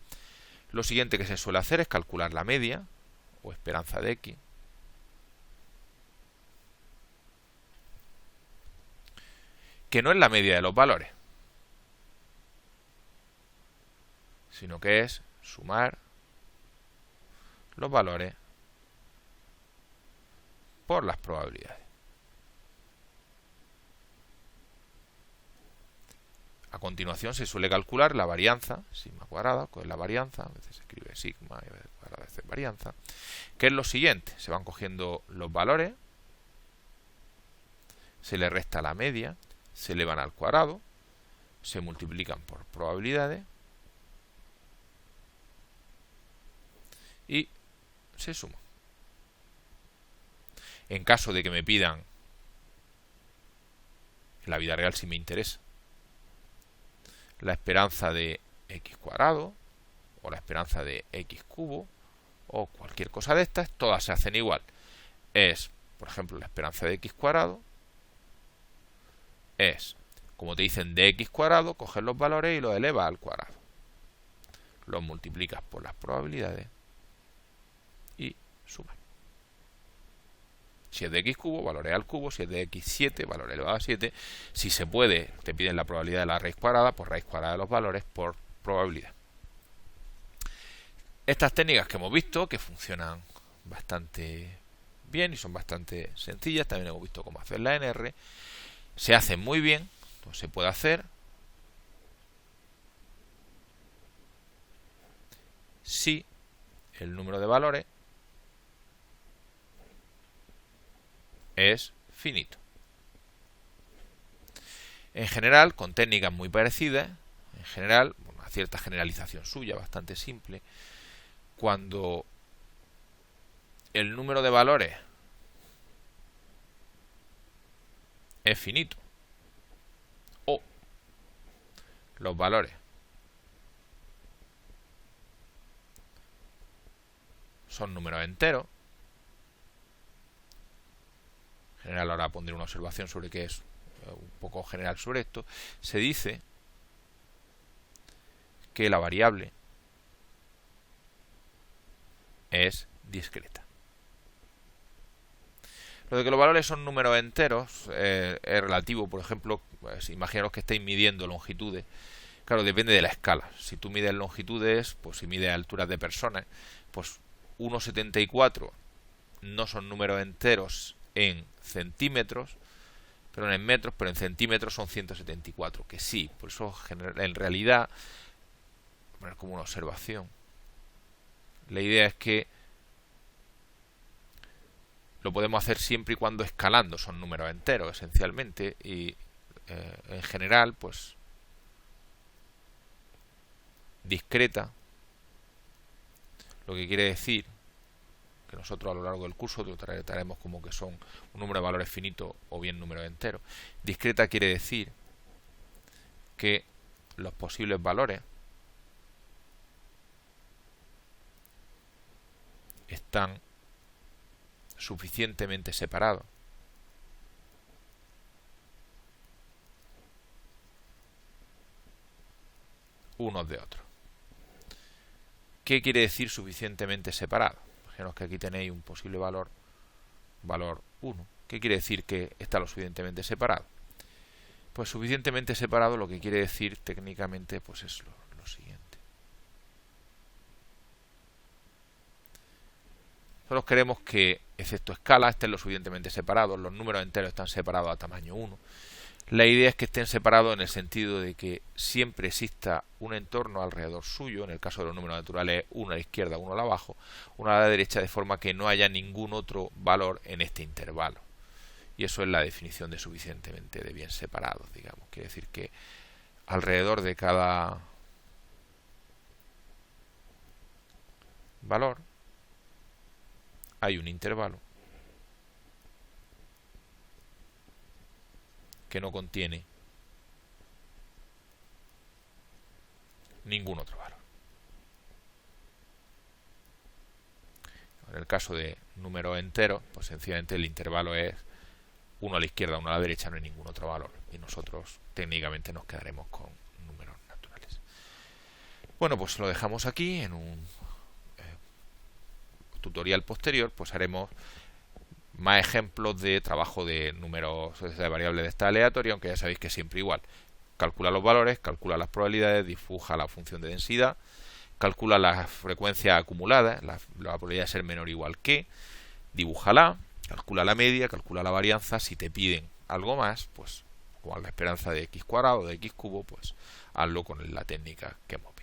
Lo siguiente que se suele hacer es calcular la media o esperanza de x, que no es la media de los valores, sino que es sumar los valores por las probabilidades. A continuación se suele calcular la varianza, sigma cuadrada, que es la varianza, a veces se escribe sigma y a veces cuadrada, a veces varianza, que es lo siguiente: se van cogiendo los valores, se le resta la media, se elevan al cuadrado, se multiplican por probabilidades y se suma. En caso de que me pidan, en la vida real si me interesa, la esperanza de x cuadrado o la esperanza de x cubo o cualquier cosa de estas, todas se hacen igual. Es, por ejemplo, la esperanza de x cuadrado es, como te dicen, de x cuadrado, coges los valores y los elevas al cuadrado. Los multiplicas por las probabilidades y sumas. Si es de x cubo, valores al cubo. Si es de x7, valor elevado a 7. Si se puede, te piden la probabilidad de la raíz cuadrada, pues raíz cuadrada de los valores por probabilidad. Estas técnicas que hemos visto, que funcionan bastante bien y son bastante sencillas, también hemos visto cómo hacerla en R, se hacen muy bien, entonces se puede hacer si el número de valores es finito. En general, con técnicas muy parecidas, en general, una cierta generalización suya, bastante simple, cuando el número de valores es finito o los valores son números enteros, en general ahora pondré una observación sobre qué es un poco general sobre esto, se dice que la variable es discreta. Lo de que los valores son números enteros es relativo. Por ejemplo, pues, imaginaros que estáis midiendo longitudes. Claro, depende de la escala. Si tú mides longitudes, pues si mides alturas de personas, pues 1,74 no son números enteros en centímetros, pero en metros, pero en centímetros son 174, que sí. Por eso, en realidad, poner como una observación, la idea es que lo podemos hacer siempre y cuando escalando, son números enteros esencialmente, y en general, pues discreta, lo que quiere decir que nosotros a lo largo del curso lo trataremos como que son un número de valores finito o bien números enteros. Discreta quiere decir que los posibles valores están suficientemente separados unos de otros. ¿Qué quiere decir suficientemente separado? Imaginaos que aquí tenéis un posible valor 1. ¿Qué quiere decir que está lo suficientemente separado? Pues suficientemente separado lo que quiere decir técnicamente pues es lo siguiente. Nosotros queremos que, excepto escala, estén lo suficientemente separados. Los números enteros están separados a tamaño 1. La idea es que estén separados en el sentido de que siempre exista un entorno alrededor suyo. En el caso de los números naturales, uno a la izquierda, uno a la abajo, uno a la derecha, de forma que no haya ningún otro valor en este intervalo. Y eso es la definición de suficientemente de bien separados, digamos. Quiere decir que alrededor de cada valor hay un intervalo que no contiene ningún otro valor. En el caso de números enteros, pues sencillamente el intervalo es uno a la izquierda, uno a la derecha, no hay ningún otro valor. Y nosotros técnicamente nos quedaremos con números naturales. Bueno, pues lo dejamos aquí. En un tutorial posterior pues haremos más ejemplos de trabajo de números de variables de esta aleatoria, aunque ya sabéis que es siempre igual. Calcula los valores, calcula las probabilidades, dibuja la función de densidad, calcula las frecuencias acumuladas, la probabilidad de ser menor o igual que, dibújala, calcula la media, calcula la varianza. Si te piden algo más, pues con la esperanza de x cuadrado o de x cubo, pues hazlo con la técnica que hemos visto.